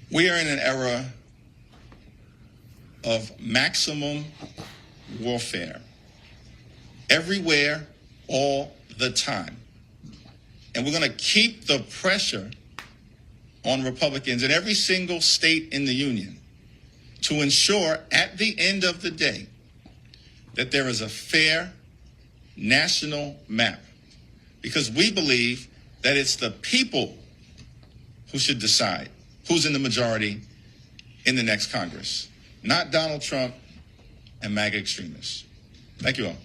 We are in an era of maximum warfare, everywhere, all the time. And we're going to keep the pressure on Republicans in every single state in the union to ensure at the end of the day that there is a fair national map, because we believe that it's the people who should decide who's in the majority in the next Congress, not Donald Trump and MAGA extremists. Thank you all.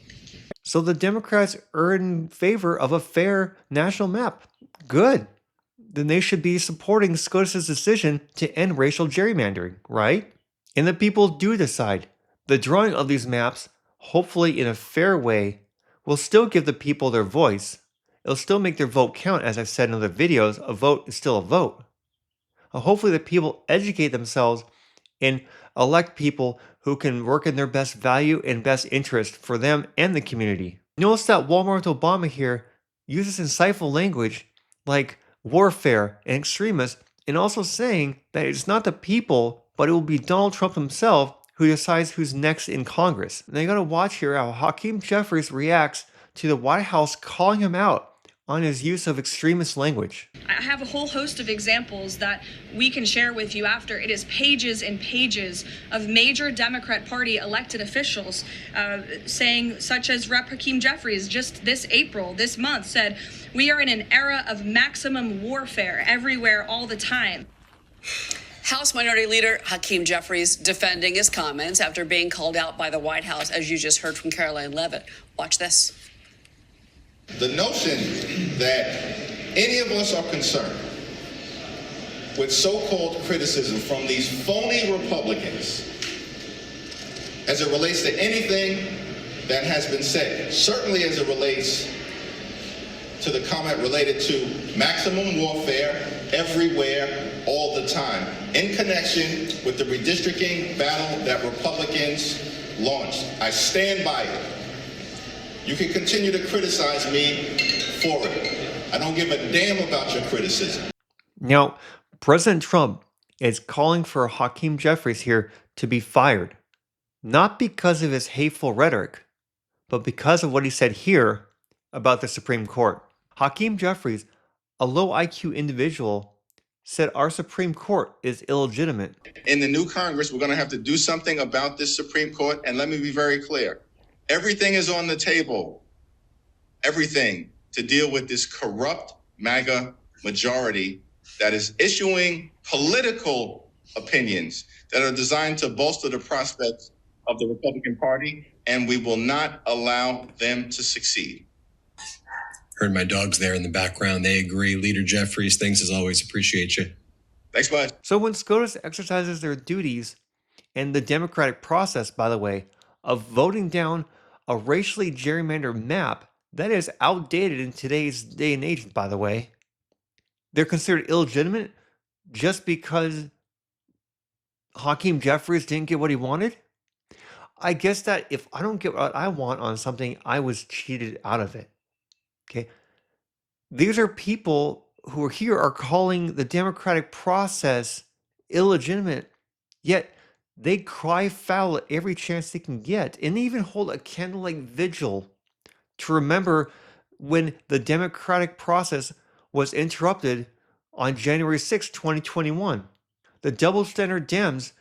So the Democrats are in favor of a fair national map. Good. Then they should be supporting SCOTUS' decision to end racial gerrymandering, right? And the people do decide. The drawing of these maps, hopefully in a fair way, will still give the people their voice. It'll still make their vote count. As I've said in other videos, a vote is still a vote. Hopefully the people educate themselves and elect people who can work in their best value and best interest for them and the community. Notice that Walmart Obama here uses insightful language like warfare and extremists, and also saying that it's not the people, but it will be Donald Trump himself who decides who's next in Congress. Now you gotta watch here how Hakeem Jeffries reacts to the White House calling him out on his use of extremist language. I have a whole host of examples that we can share with you after. It is pages and pages of major Democrat Party elected officials saying, such as Rep. Hakeem Jeffries just this month said, "We are in an era of maximum warfare everywhere all the time." House Minority Leader Hakeem Jeffries defending his comments after being called out by the White House, as you just heard from Caroline Leavitt. Watch this. The notion that any of us are concerned with so-called criticism from these phony Republicans as it relates to anything that has been said, certainly as it relates to the comment related to maximum warfare everywhere, all the time, in connection with the redistricting battle that Republicans launched. I stand by it. You can continue to criticize me for it. I don't give a damn about your criticism. Now, President Trump is calling for Hakeem Jeffries here to be fired, not because of his hateful rhetoric, but because of what he said here about the Supreme Court. Hakeem Jeffries, a low IQ individual, said our Supreme Court is illegitimate. In the new Congress, we're going to have to do something about this Supreme Court, and let me be very clear. Everything is on the table, everything, to deal with this corrupt MAGA majority that is issuing political opinions that are designed to bolster the prospects of the Republican Party, and we will not allow them to succeed. Heard my dogs there in the background. They agree. Leader Jeffries, thanks as always. Appreciate you. Thanks, bud. So when SCOTUS exercises their duties, and the democratic process, by the way, of voting down a racially gerrymandered map that is outdated in today's day and age, by the way, they're considered illegitimate just because Hakeem Jeffries didn't get what he wanted? I guess that if I don't get what I want on something, I was cheated out of it. Okay? These are people who are here are calling the democratic process illegitimate, yet they cry foul at every chance they can get, and even hold a candlelight vigil to remember when the democratic process was interrupted on January 6, 2021. The double standard Dems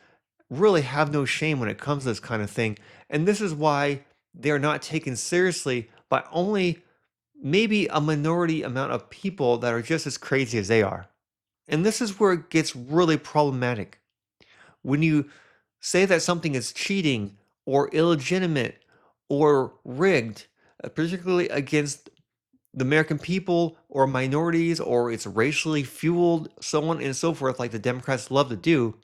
really have no shame when it comes to this kind of thing, and this is why they are not taken seriously by only maybe a minority amount of people that are just as crazy as they are. And this is where it gets really problematic. When you say that something is cheating or illegitimate or rigged, particularly against the American people or minorities, or it's racially fueled, so on and so forth, like the Democrats love to do,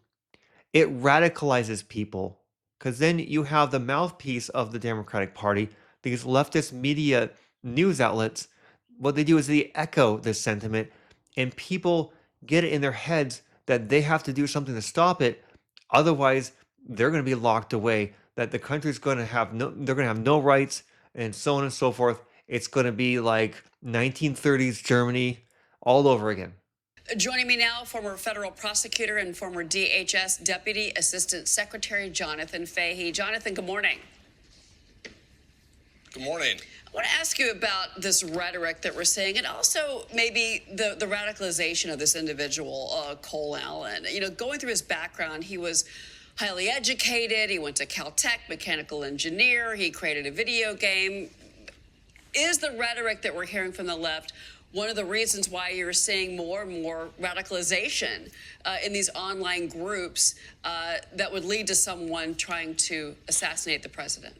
it radicalizes people. Because then you have the mouthpiece of the Democratic Party, these leftist media news outlets. What they do is they echo this sentiment, and people get it in their heads that they have to do something to stop it. Otherwise, they're going to be locked away, that the country's going to have no rights, and so on and so forth. It's going to be like 1930s Germany all over again. Joining me now, former federal prosecutor and former DHS Deputy Assistant Secretary Jonathan Fahey. Jonathan, good morning. Good morning. I want to ask you about this rhetoric that we're seeing, and also maybe the radicalization of this individual, Cole Allen. You know, going through his background, he was highly educated. He went to Caltech, mechanical engineer. He created a video game. Is the rhetoric that we're hearing from the left one of the reasons why you're seeing more and more radicalization in these online groups that would lead to someone trying to assassinate the president?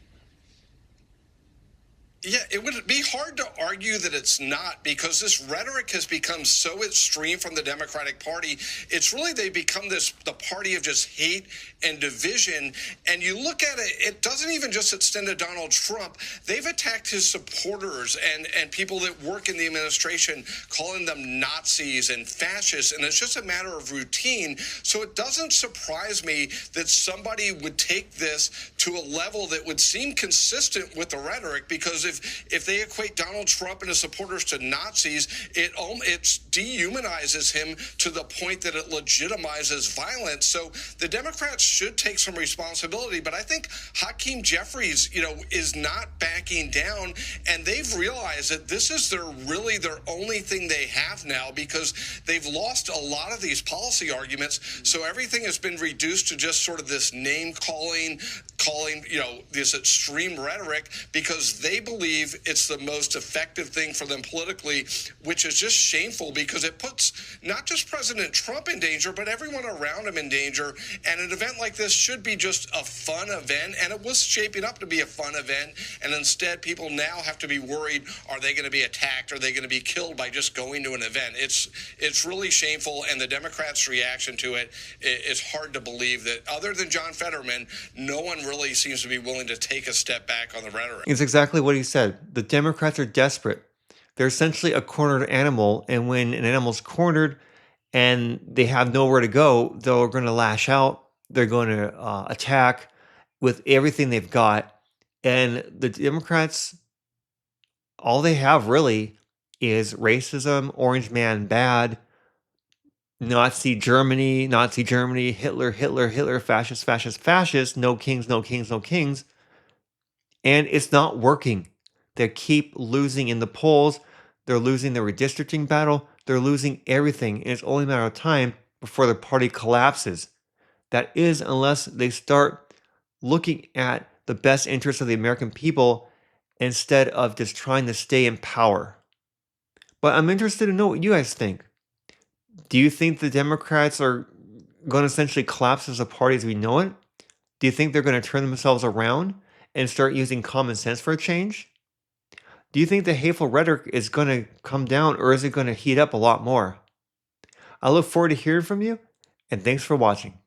Yeah, it would be hard to argue that it's not, because this rhetoric has become so extreme from the Democratic Party. It's really, they've become the party of just hate and division. And you look at it, it doesn't even just extend to Donald Trump. They've attacked his supporters and people that work in the administration, calling them Nazis and fascists. And it's just a matter of routine. So it doesn't surprise me that somebody would take this to a level that would seem consistent with the rhetoric, because if they equate Donald Trump and his supporters to Nazis, it dehumanizes him to the point that it legitimizes violence. So the Democrats should take some responsibility. But I think Hakeem Jeffries, is not backing down, and they've realized that this is their only thing they have now, because they've lost a lot of these policy arguments. So everything has been reduced to just sort of this name calling, this extreme rhetoric, because they believe it's the most effective thing for them politically, which is just shameful, because it puts not just President Trump in danger, but everyone around him in danger. And an event like this should be just a fun event, and it was shaping up to be a fun event. And instead, people now have to be worried, are they going to be attacked? Are they going to be killed by just going to an event? It's really shameful, and the Democrats' reaction to it is hard to believe that, other than John Fetterman, no one really seems to be willing to take a step back on the rhetoric. It's exactly what he said. The Democrats are desperate. They're essentially a cornered animal, and when an animal's cornered and they have nowhere to go, they're going to lash out. They're going to attack with everything they've got. And the Democrats, all they have really is racism, orange man bad, Nazi Germany, Hitler, fascist, no kings. And it's not working. They keep losing in the polls. They're losing the redistricting battle. They're losing everything. And it's only a matter of time before the party collapses. That is, unless they start looking at the best interests of the American people instead of just trying to stay in power. But I'm interested to know what you guys think. Do you think the Democrats are going to essentially collapse as a party as we know it? Do you think they're going to turn themselves around and start using common sense for a change? Do you think the hateful rhetoric is going to come down, or is it going to heat up a lot more? I look forward to hearing from you, and thanks for watching.